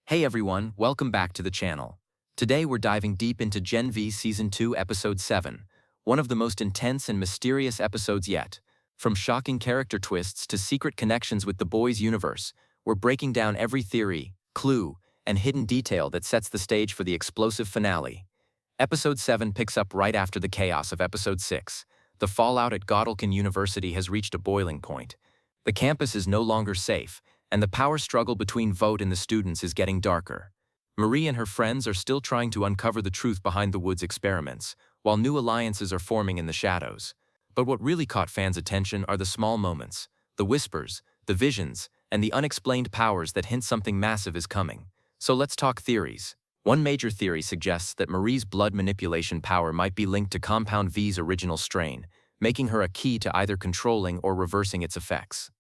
Hey everyone, welcome back to the channel. Today we're diving deep into Gen V Season 2 Episode 7, one of the most intense and mysterious episodes yet. From shocking character twists to secret connections with the boys' universe, we're breaking down every theory, clue, and hidden detail that sets the stage for the explosive finale. Episode 7 picks up right after the chaos of Episode 6. The fallout at Godalkin University has reached a boiling point. The campus is no longer safe, and the power struggle between Vogt and the students is getting darker. Marie and her friends are still trying to uncover the truth behind the Woods experiments, while new alliances are forming in the shadows. But what really caught fans' attention are the small moments, the whispers, the visions, and the unexplained powers that hint something massive is coming. So let's talk theories. One major theory suggests that Marie's blood manipulation power might be linked to Compound V's original strain, making her a key to either controlling or reversing its effects.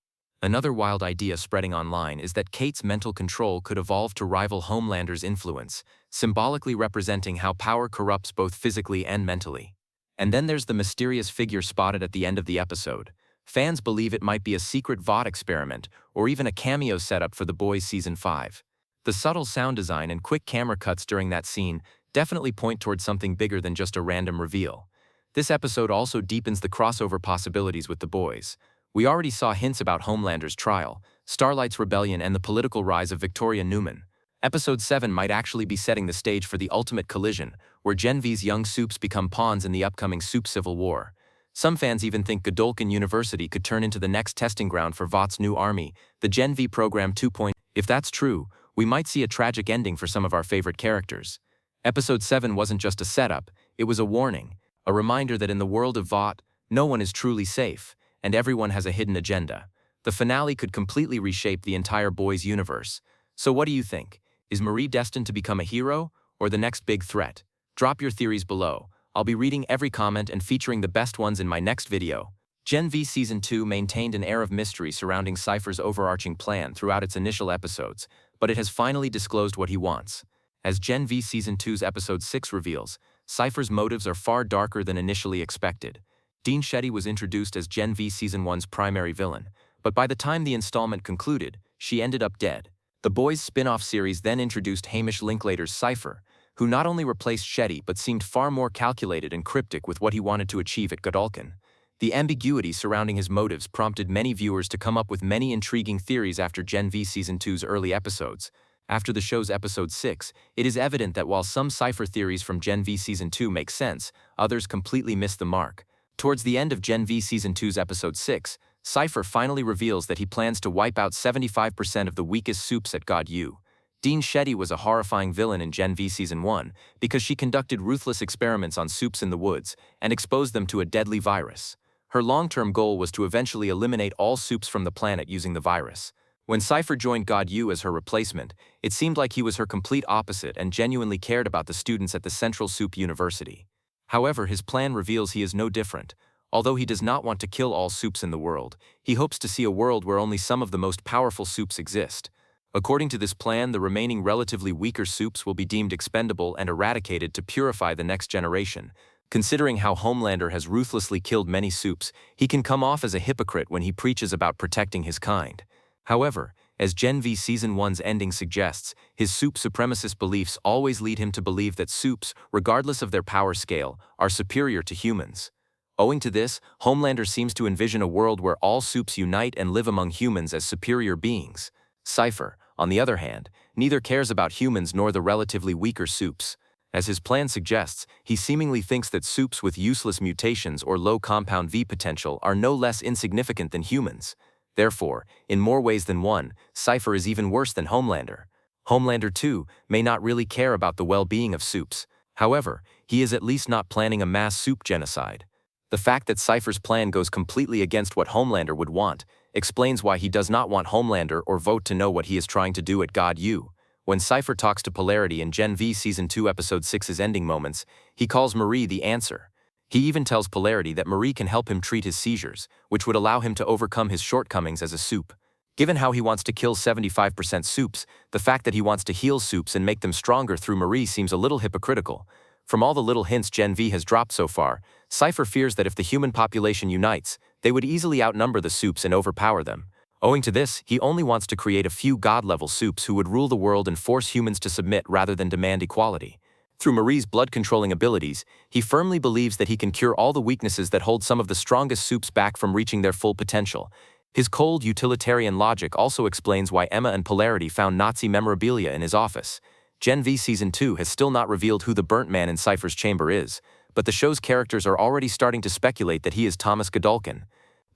Another wild idea spreading online is that Cate's mental control could evolve to rival Homelander's influence, symbolically representing how power corrupts both physically and mentally. And then there's the mysterious figure spotted at the end of the episode. Fans believe it might be a secret Vought experiment, or even a cameo setup for The Boys Season 5. The subtle sound design and quick camera cuts during that scene definitely point towards something bigger than just a random reveal. This episode also deepens the crossover possibilities with The Boys. We already saw hints about Homelander's trial, Starlight's rebellion, and the political rise of Victoria Newman. Episode 7 might actually be setting the stage for the ultimate collision, where Gen V's young Supes become pawns in the upcoming Supe Civil War. Some fans even think Godalkin University could turn into the next testing ground for Vought's new army, the Gen V Program 2.0. If that's true, we might see a tragic ending for some of our favorite characters. Episode 7 wasn't just a setup, it was a warning, a reminder that in the world of Vought, no one is truly safe, and everyone has a hidden agenda. The finale could completely reshape the entire Boys universe. So what do you think? Is Marie destined to become a hero, or the next big threat? Drop your theories below. I'll be reading every comment and featuring the best ones in my next video. Gen V Season 2 maintained an air of mystery surrounding Cipher's overarching plan throughout its initial episodes, but it has finally disclosed what he wants. As Gen V Season 2's Episode 6 reveals, Cipher's motives are far darker than initially expected. Dean Shetty was introduced as Gen V Season 1's primary villain, but by the time the installment concluded, she ended up dead. The Boys spin-off series then introduced Hamish Linklater's Cipher, who not only replaced Shetty but seemed far more calculated and cryptic with what he wanted to achieve at Godalkin. The ambiguity surrounding his motives prompted many viewers to come up with many intriguing theories after Gen V Season 2's early episodes. After the show's Episode 6, it is evident that while some Cipher theories from Gen V Season 2 make sense, others completely miss the mark. Towards the end of Gen V Season 2's Episode 6, Cipher finally reveals that he plans to wipe out 75% of the weakest Supes at God U. Dean Shetty was a horrifying villain in Gen V Season 1 because she conducted ruthless experiments on Supes in the woods and exposed them to a deadly virus. Her long-term goal was to eventually eliminate all Supes from the planet using the virus. When Cipher joined God U as her replacement, it seemed like he was her complete opposite and genuinely cared about the students at the Central Supe University. However, his plan reveals he is no different. Although he does not want to kill all Supes in the world, he hopes to see a world where only some of the most powerful Supes exist. According to this plan, the remaining relatively weaker Supes will be deemed expendable and eradicated to purify the next generation. Considering how Homelander has ruthlessly killed many Supes, he can come off as a hypocrite when he preaches about protecting his kind. However, as Gen V Season 1's ending suggests, his Supe supremacist beliefs always lead him to believe that Supes, regardless of their power scale, are superior to humans. Owing to this, Homelander seems to envision a world where all Supes unite and live among humans as superior beings. Cipher, on the other hand, neither cares about humans nor the relatively weaker Supes. As his plan suggests, he seemingly thinks that Supes with useless mutations or low Compound V potential are no less insignificant than humans. Therefore, in more ways than one, Cipher is even worse than Homelander. Homelander, too, may not really care about the well-being of Supes. However, he is at least not planning a mass Supe genocide. The fact that Cipher's plan goes completely against what Homelander would want explains why he does not want Homelander or Vogt to know what he is trying to do at God U. When Cipher talks to Polarity in Gen V Season 2 Episode 6's ending moments, he calls Marie the answer. He even tells Polarity that Marie can help him treat his seizures, which would allow him to overcome his shortcomings as a Supe. Given how he wants to kill 75% Supes, the fact that he wants to heal Supes and make them stronger through Marie seems a little hypocritical. From all the little hints Gen V has dropped so far, Cipher fears that if the human population unites, they would easily outnumber the Supes and overpower them. Owing to this, he only wants to create a few god-level soups who would rule the world and force humans to submit rather than demand equality. Through Marie's blood-controlling abilities, he firmly believes that he can cure all the weaknesses that hold some of the strongest soups back from reaching their full potential. His cold, utilitarian logic also explains why Emma and Polarity found Nazi memorabilia in his office. Gen V Season 2 has still not revealed who the burnt man in Cipher's chamber is, but the show's characters are already starting to speculate that he is Thomas Godolkin.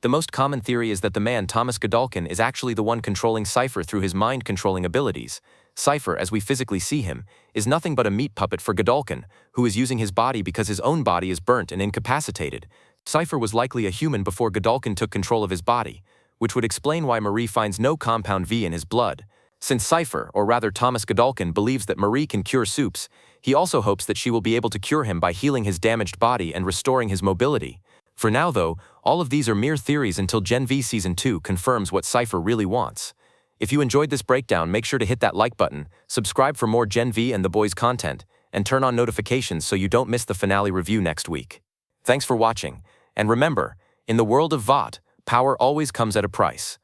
The most common theory is that the man Thomas Godolkin is actually the one controlling Cipher through his mind-controlling abilities. Cipher, as we physically see him, is nothing but a meat puppet for Godolkin, who is using his body because his own body is burnt and incapacitated. Cipher was likely a human before Godolkin took control of his body, which would explain why Marie finds no compound V in his blood. Since Cipher, or rather Thomas Godolkin, believes that Marie can cure soups, he also hopes that she will be able to cure him by healing his damaged body and restoring his mobility. For now though, all of these are mere theories until Gen V Season 2 confirms what Cipher really wants. If you enjoyed this breakdown, make sure to hit that like button, subscribe for more Gen V and the boys content, and turn on notifications so you don't miss the finale review next week. Thanks for watching, and remember, in the world of VOD, power always comes at a price.